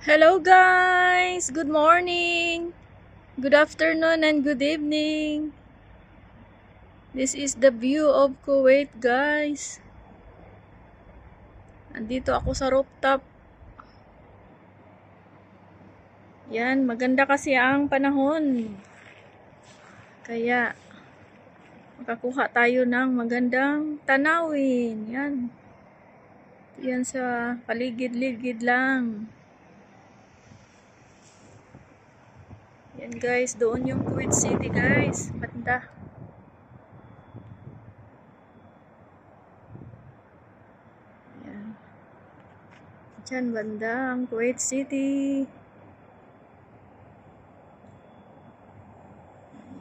Hello guys! Good morning! Good afternoon and good evening! This is the view of Kuwait guys. Andito ako sa rooftop. Yan, maganda kasi ang panahon. Kaya makakuha tayo ng magandang tanawin. Yan. Yan sa paligid-ligid lang. Yan guys, doon yung Kuwait City guys. Banda. Yan. Diyan banda ang Kuwait City.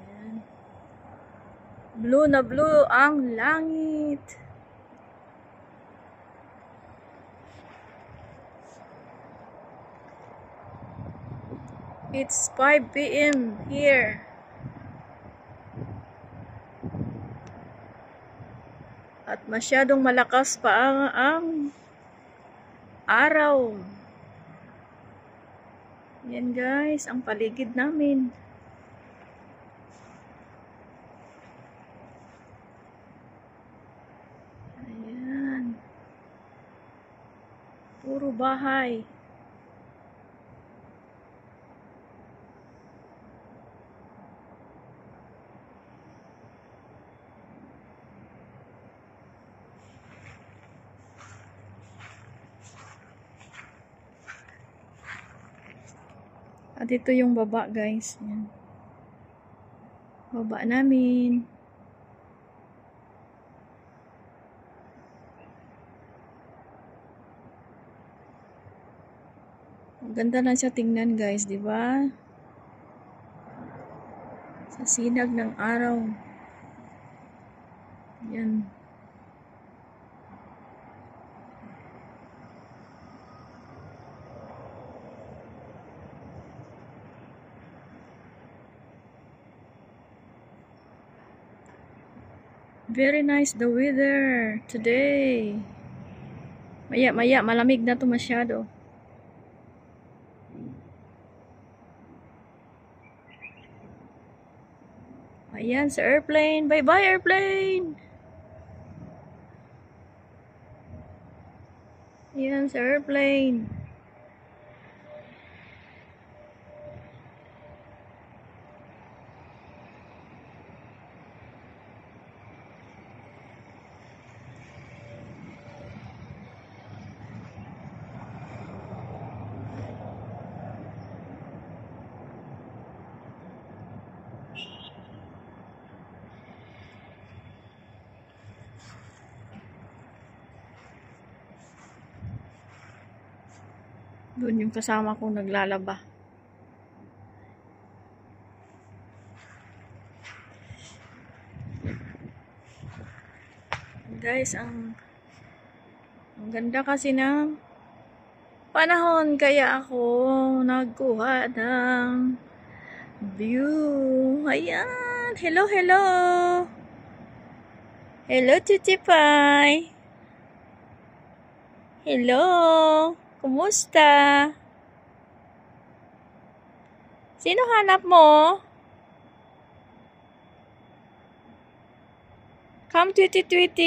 Yan. Blue na blue ang langit. It's 5 p.m. here. At masyadong malakas pa ang araw. Yan guys, ang paligid namin. Ayan. Puro bahay. At ito yung baba guys. Yan. Baba namin. Ganda lang siya tingnan guys, di ba? Sa sinag ng araw. Yan. Very nice the weather today. Maya-maya malamig na to masyado. Ayan sa airplane. Bye-bye airplane. Ayan sa airplane. Doon yung kasama kong naglalaba. Guys, ang ganda kasi ng panahon kaya ako nagkuha ng view. Ayan. Hello, hello. Hello, Chichipai. Hello. Kumusta? Sino hanap mo? Come, Tweety. Tweety.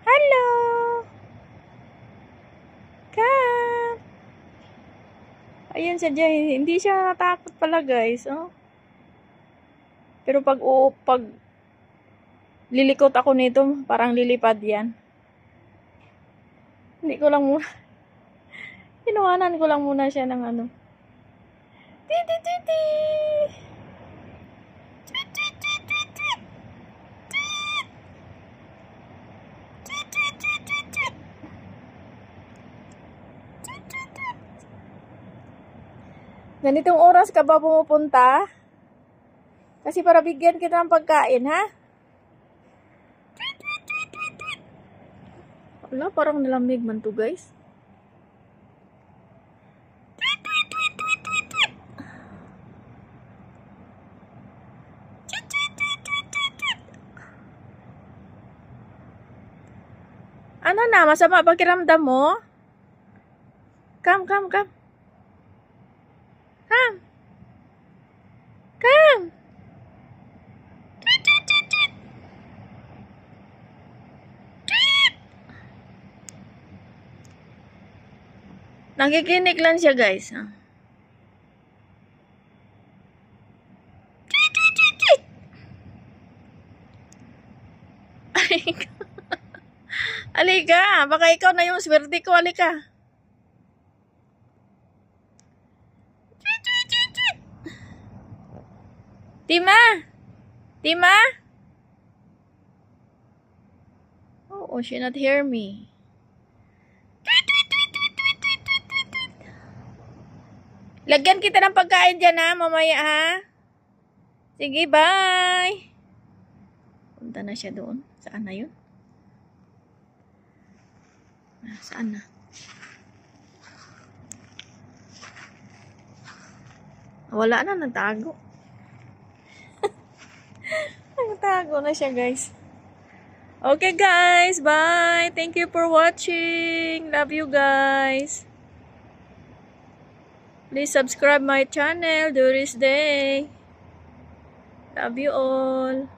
Hello. Come. Ayun siya dyan. Hindi siya natakot pala guys. Oh. Pero pag lilikot ako nito, parang lilipad yan. Hindi ko lang muna. Inuwanan ko lang muna siya ng ano. Tweety. Ganitong oras ka ba pumupunta? Kasi para bigyan kita ng pagkain, ha? Wala, parang nalamig man to, guys. Ano na? Masama pakiramdam mo? Come. Come. Come. Nakikinig lang siya, guys. Alika. Alika. Baka ikaw na yung swerte ko. Alika. Tima? Tima? Oh, she not hear me. Lagyan kita ng pagkain dyan, ha? Mamaya, ha? Sige, bye! Punta na siya doon. Saan na yun? Saan na? Wala na, nagtago. Nagtago na siya, guys. Okay, guys. Bye! Thank you for watching. Love you, guys. Please subscribe my channel, Doris Day. Love you all.